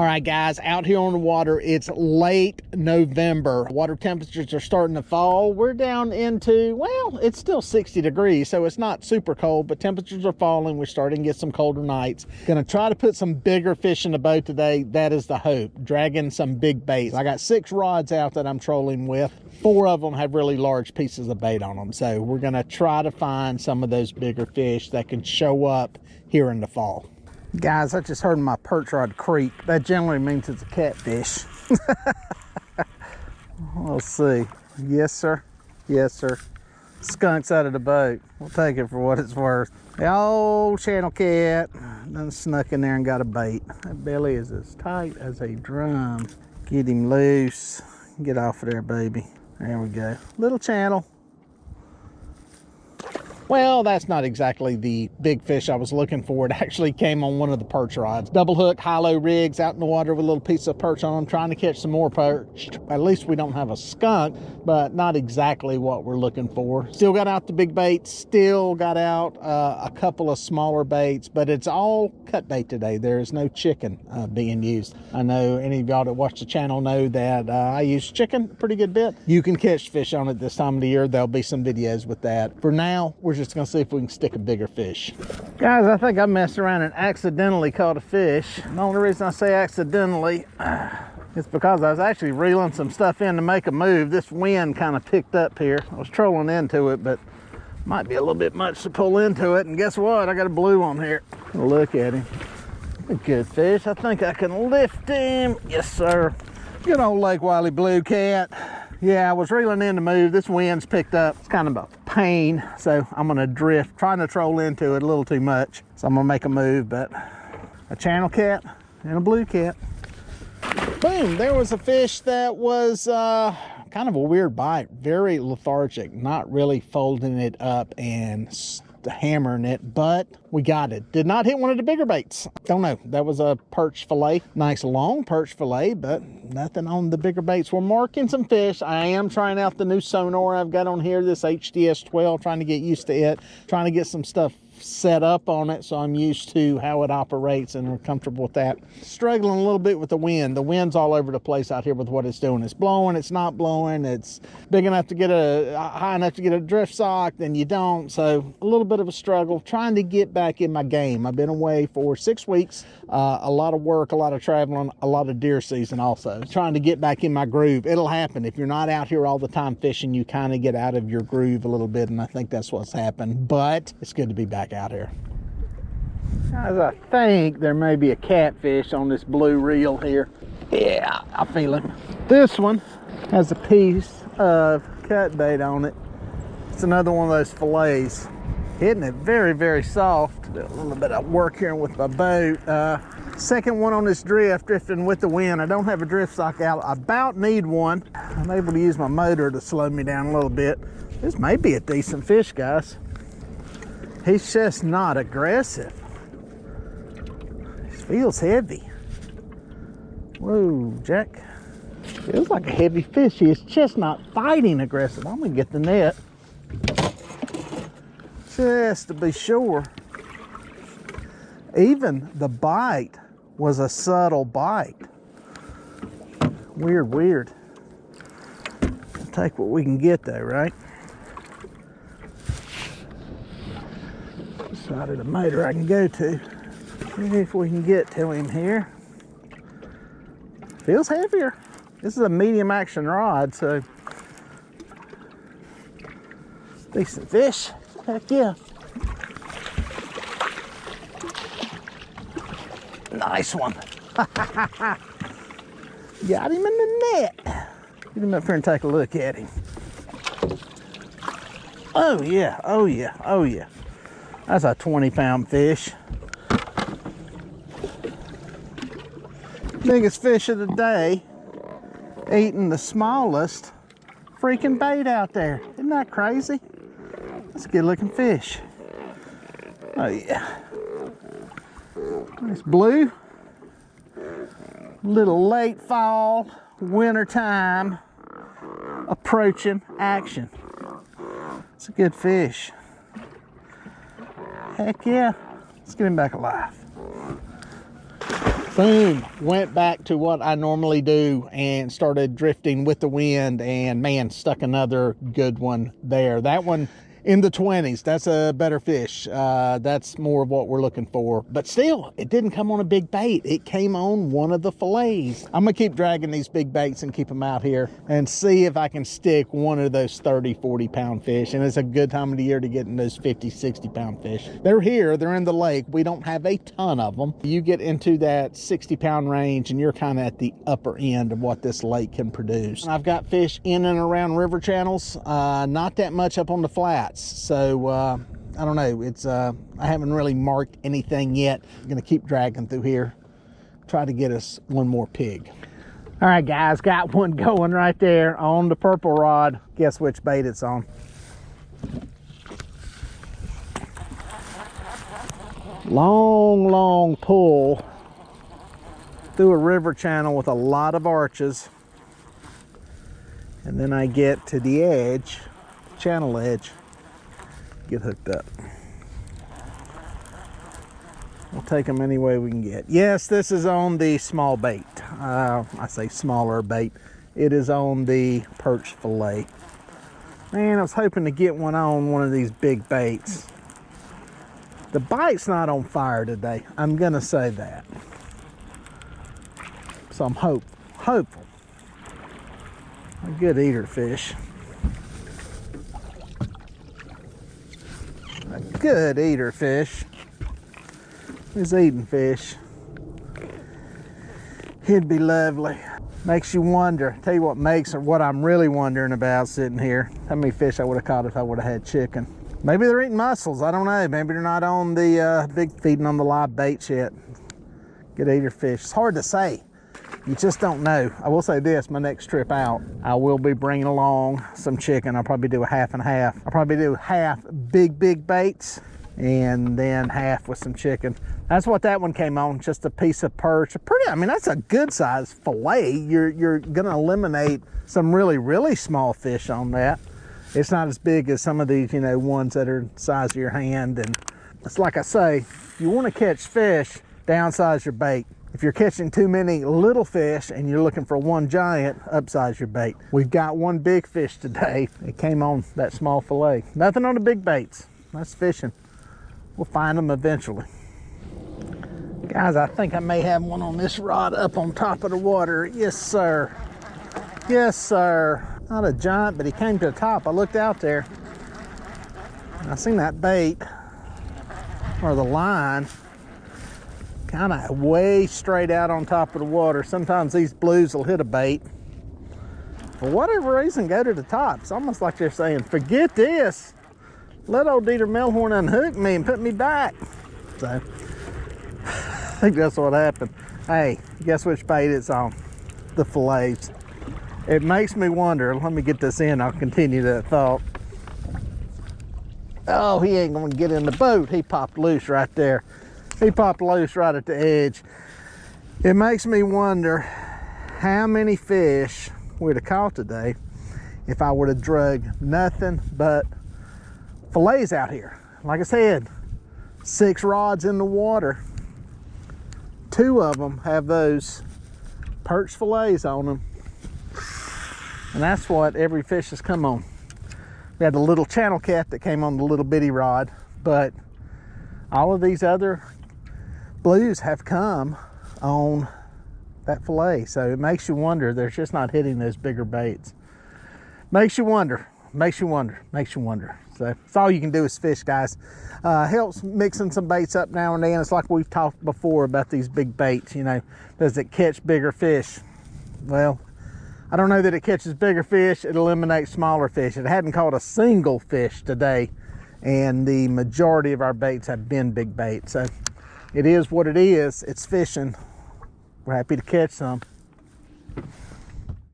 All right, guys, out here on the water, it's late November. Water temperatures are starting to fall. We're down into, well, it's still 60 degrees, so it's not super cold, but temperatures are falling. We're starting to get some colder nights. Gonna try to put some bigger fish in the boat today. That is the hope, dragging some big baits. I got 6 rods out that I'm trolling with. 4 of them have really large pieces of bait on them. So we're gonna try to find some of those bigger fish that can show up here in the fall. Guys, I just heard my perch rod creak. That generally means it's a catfish. Let's see. Yes, sir. Yes, sir. Skunk's out of the boat. We'll take it for what it's worth. The old channel cat done snuck in there and got a bait. That belly is as tight as a drum. Get him loose. Get off of there, baby. There we go. Little channel. Well, that's not exactly the big fish I was looking for. It actually came on one of the perch rods. Double hook, high-low rigs out in the water with a little piece of perch on them, trying to catch some more perch. At least we don't have a skunk, but not exactly what we're looking for. Still got out the big baits, still got out a couple of smaller baits, but it's all cut bait today. There is no chicken being used. I know any of y'all that watch the channel know that I use chicken a pretty good bit. You can catch fish on it this time of the year. There'll be some videos with that. For now, we're just gonna see if we can stick a bigger fish. Guys, I think I messed around and accidentally caught a fish. The only reason I say accidentally is because I was actually reeling some stuff in to make a move. This wind kind of picked up here. I was trolling into it, but might be a little bit much to pull into it. And guess what? I got a blue on here. Look at him. A good fish. I think I can lift him. Yes, sir. Good old Lake Wiley blue cat. Yeah, I was reeling in to move. This wind's picked up. It's kind of a pain, so I'm gonna drift, trying to troll into it a little too much. So I'm gonna make a move, but a channel cat and a blue cat. Boom, there was a fish that was kind of a weird bite, very lethargic, not really folding it up and hammering it, but we got it. Did not hit one of the bigger baits. Don't know. That was a perch fillet. Nice long perch fillet, but nothing on the bigger baits. We're marking some fish. I am trying out the new sonar I've got on here, this HDS 12, trying to get used to it, trying to get some stuff set up on it so I'm used to how it operates and we're comfortable with that. Struggling a little bit with the wind. The wind's all over the place out here with what it's doing. It's blowing, it's not blowing, it's big enough to get high enough to get a drift sock, then you don't. So a little bit of a struggle trying to get back in my game. I've been away for 6 weeks, a lot of work, a lot of traveling, a lot of deer season also. Trying to get back in my groove. It'll happen. If you're not out here all the time fishing, you kind of get out of your groove a little bit, and I think that's what's happened, but it's good to be back out here. Guys, I think there may be a catfish on this blue reel here. Yeah, I feel him. This one has a piece of cut bait on it. It's another one of those fillets. Hitting it very, very soft. Do a little bit of work here with my boat. Second one on this drift, drifting with the wind. I don't have a drift sock out. I about need one. I'm able to use my motor to slow me down a little bit. This may be a decent fish, guys. He's just not aggressive. He feels heavy. Whoa, Jack. Feels like a heavy fish. He is just not fighting aggressive. I'm gonna get the net just to be sure. Even the bite was a subtle bite. Weird, weird. We'll take what we can get though, right? Side of the motor I can go to. See if we can get to him here. Feels heavier. This is a medium action rod, so decent fish. Heck yeah. Nice one. Got him in the net. Get him up here and take a look at him. Oh yeah, oh yeah, oh yeah. That's a 20-pound fish. Biggest fish of the day, eating the smallest freaking bait out there. Isn't that crazy? That's a good looking fish. Oh yeah. Nice blue. Little late fall, winter time, approaching action. It's a good fish. Heck yeah. Let's get him back alive. Boom, went back to what I normally do and started drifting with the wind, and man, stuck another good one there. That one in the 20s, that's a better fish. That's more of what we're looking for. But still, it didn't come on a big bait. It came on one of the fillets. I'm gonna keep dragging these big baits and keep them out here and see if I can stick one of those 30, 40 pound fish. And it's a good time of the year to get in those 50, 60 pound fish. They're here, they're in the lake. We don't have a ton of them. You get into that 60 pound range and you're kind of at the upper end of what this lake can produce. I've got fish in and around river channels, not that much up on the flat. So I don't know, it's I haven't really marked anything yet. I'm gonna keep dragging through here, try to get us one more pig. All right guys, got one going right there on the purple rod. Guess which bait it's on? Long pull through a river channel with a lot of arches, and then I get to the edge, channel edge, get hooked up. We'll take them any way we can get. Yes, this is on the small bait. I say smaller bait. It is on the perch fillet. Man, I was hoping to get one on one of these big baits. The bite's not on fire today, I'm gonna say that. So I'm hopeful. A good eater fish. A good eater fish. He's eating fish. He'd be lovely. Makes you wonder. Tell you what makes, or what I'm really wondering about sitting here, how many fish I would have caught if I would have had chicken. Maybe they're eating mussels, I don't know. Maybe they're not on the big feeding on the live baits yet. Good eater fish. It's hard to say. You just don't know. I will say this, my next trip out, I will be bringing along some chicken. I'll probably do a half and half. I'll probably do half big baits and then half with some chicken. That's what that one came on, just a piece of perch. I mean, that's a good size fillet. You're gonna eliminate some really small fish on that. It's not as big as some of these, you know, ones that are the size of your hand. And it's like I say, if you wanna catch fish, downsize your bait. If you're catching too many little fish and you're looking for one giant, upsize your bait. We've got one big fish today. It came on that small fillet. Nothing on the big baits. That's fishing. We'll find them eventually. Guys, I think I may have one on this rod up on top of the water. Yes, sir. Yes, sir. Not a giant, but he came to the top. I looked out there. I seen that bait, or the line, kind of way straight out on top of the water. Sometimes these blues will hit a bait, for whatever reason, go to the top. It's almost like they're saying, forget this. Let old Dieter Melhorn unhook me and put me back. So, I think that's what happened. Hey, guess which bait it's on? The fillets. It makes me wonder, let me get this in, I'll continue that thought. Oh, he ain't gonna get in the boat. He popped loose right there. He popped loose right at the edge. It makes me wonder how many fish we'd have caught today if I would have drug nothing but fillets out here. Like I said, 6 rods in the water. 2 of them have those perch fillets on them. And that's what every fish has come on. We had the little channel cat that came on the little bitty rod, but all of these other blues have come on that fillet. So it makes you wonder, they're just not hitting those bigger baits. Makes you wonder, makes you wonder, makes you wonder. So that's all you can do is fish, guys. Helps mixing some baits up now and then. It's like we've talked before about these big baits, you know, does it catch bigger fish? Well, I don't know that it catches bigger fish. It eliminates smaller fish. It hadn't caught a single fish today, and the majority of our baits have been big baits. So it is what it is. It's fishing. We're happy to catch some.